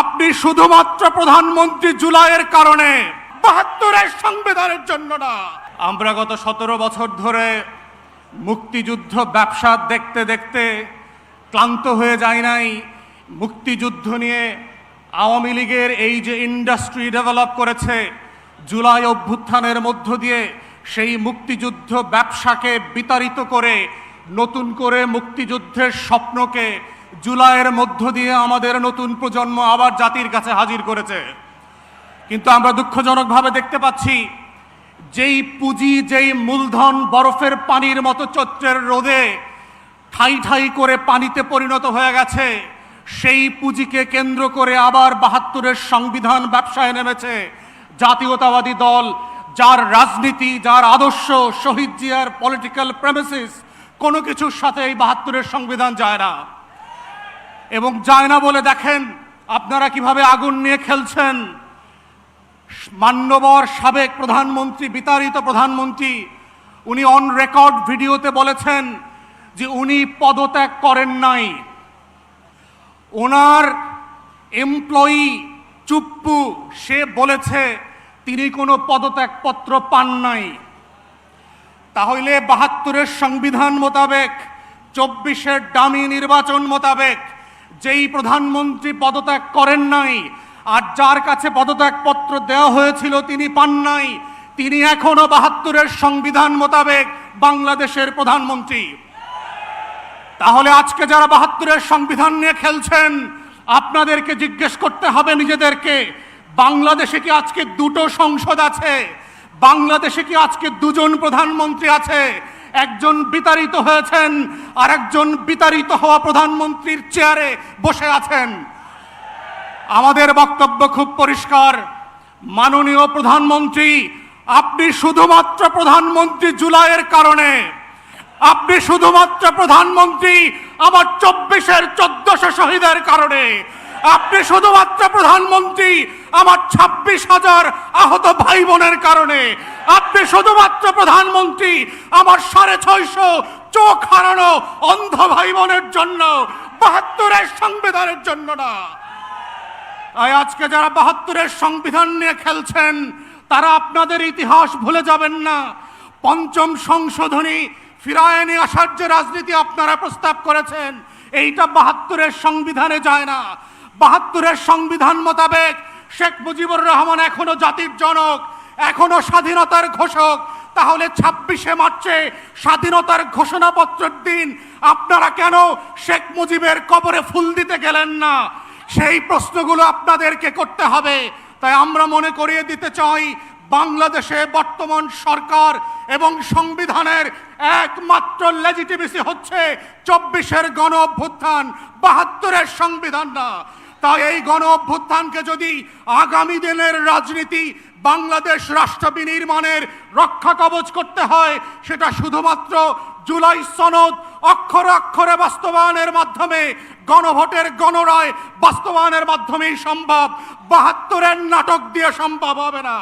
আপনি শুধুমাত্র প্রধানমন্ত্রী জুলাইয়ের কারণে, ৭২-এর সংবিধানের জন্য না। আমরা গত ১৭ বছর ধরে মুক্তিযুদ্ধ ব্যবসা দেখতে দেখতে ক্লান্ত হয়ে যায় নাই। মুক্তিযুদ্ধ নিয়ে আওয়ামী লীগের এই যে ইন্ডাস্ট্রি ডেভেলপ করেছে, জুলাই অভ্যুত্থানের মধ্য দিয়ে সেই মুক্তিযুদ্ধ ব্যবসাকে বিতাড়িত করে নতুন করে মুক্তিযুদ্ধের স্বপ্নকে জুলাইয়ের মধ্য দিয়ে আমাদের নতুন প্রজন্ম আবার জাতির কাছে হাজির করেছে। কিন্তু আমরা দুঃখজনকভাবে দেখতে পাচ্ছি, যেই পুঁজি, যেই মূলধন বরফের পানির মতো চৈত্রের রোদে ঠাই ঠাই করে পানিতে পরিণত হয়ে গেছে, সেই পুঁজিকে কেন্দ্র করে আবার ৭২-এর সংবিধান ব্যবসায় নেমেছে জাতীয়তাবাদী দল, যার রাজনীতি, যার আদর্শ, শহীদ জিয়ার পলিটিক্যাল প্রেমিসিস কোনো কিছুর সাথে এই ৭২-এর সংবিধান যায় না। এবং যায় না বলে দেখেন আপনারা কিভাবে আগুন নিয়ে খেলছেন। মান্যবর সাবেক প্রধানমন্ত্রী, বিতাড়িত প্রধানমন্ত্রী, উনি অন রেকর্ড ভিডিওতে বলেছেন যে উনি পদত্যাগ করেন নাই। ওনার এমপ্লয়ি চুপ্পু, সে বলেছে তিনি কোনো পদত্যাগপত্র পান নাই। তাহলে ৭২-এর সংবিধান মোতাবেক, ২৪-এর ডামি নির্বাচন মোতাবেক যেই প্রধানমন্ত্রী পদত্যাগ করেন নাই আর যার কাছে পদত্যাগপত্র দেওয়া হয়েছিল তিনি পান নাই, তিনি এখনো ৭২-এর সংবিধান মোতাবেক বাংলাদেশের প্রধানমন্ত্রী। তাহলে আজকে যারা ৭২-এর সংবিধান নিয়ে খেলছেন, আপনাদেরকে জিজ্ঞেস করতে হবে নিজেদেরকে, বাংলাদেশে কি আজকে দুটো সংসদ আছে? বাংলাদেশে কি আজকে দুজন প্রধানমন্ত্রী আছে? একজন বিতাড়িত হয়েছেন আর একজন বিতাড়িত হওয়া প্রধানমন্ত্রীর চেয়ারে বসে আছেন। আমাদের বক্তব্য খুব পরিষ্কার, মাননীয় প্রধানমন্ত্রী, আপনি শুধুমাত্র প্রধানমন্ত্রী জুলাইয়ের কারণে, আপনি শুধুমাত্র প্রধানমন্ত্রী আমার ২৪-এর ১৪০০ শহীদের কারণে, আপনি শুধুমাত্র প্রধানমন্ত্রী আমার ২৬,০০০ আহত ভাই বোনের কারণে, আপনি শুধুমাত্র প্রধানমন্ত্রী আমার ৬৫০ চোখ হারানো অন্ধ ভাই বোনের জন্য, ৭২-এর সংবিধানের জন্য না। আজকে যারা ৭২-এর সংবিধান নিয়ে খেলছেন, তারা আপনাদের ইতিহাস ভুলে যাবেন না। পঞ্চম সংশোধনী ফিরায় নিয়ে আসার যে রাজনীতি আপনারা প্রস্তাব করেছেন, এইটা ৭২-এর সংবিধানে যায় না। ৭২-এর সংবিধান মোতাবেক শেখ মুজিবুর রহমান এখনো জাতির জনক, এখনো স্বাধীনতার ঘোষক। তাহলে ২৬শে মার্চে স্বাধীনতার ঘোষণাপত্রের দিন আপনারা কেন শেখ মুজিবের কবরে ফুল দিতে গেলেন না? সেই প্রশ্নগুলো আপনাদেরকে করতে হবে। তাই আমরা মনে করিয়ে দিতে চাই, বাংলাদেশে বর্তমান সরকার এবং সংবিধানের একমাত্র লেজিটিমেসি হচ্ছে ২৪-এর গণ অভ্যুত্থান, ৭২-এর সংবিধান না। তাই এই গণ অভ্যুত্থানকে যদি আগামী দিনের রাজনীতি, বাংলাদেশ রাষ্ট্র বিনির্মাণের রক্ষা কবচ করতে হয়, সেটা শুধুমাত্র জুলাই সনদ অক্ষরে অক্ষরে বাস্তবায়নের মাধ্যমে, গণভোটের গণরায় বাস্তবায়নের মাধ্যমেই সম্ভব। ৭২-এর নাটক দিয়ে সম্ভব হবে না।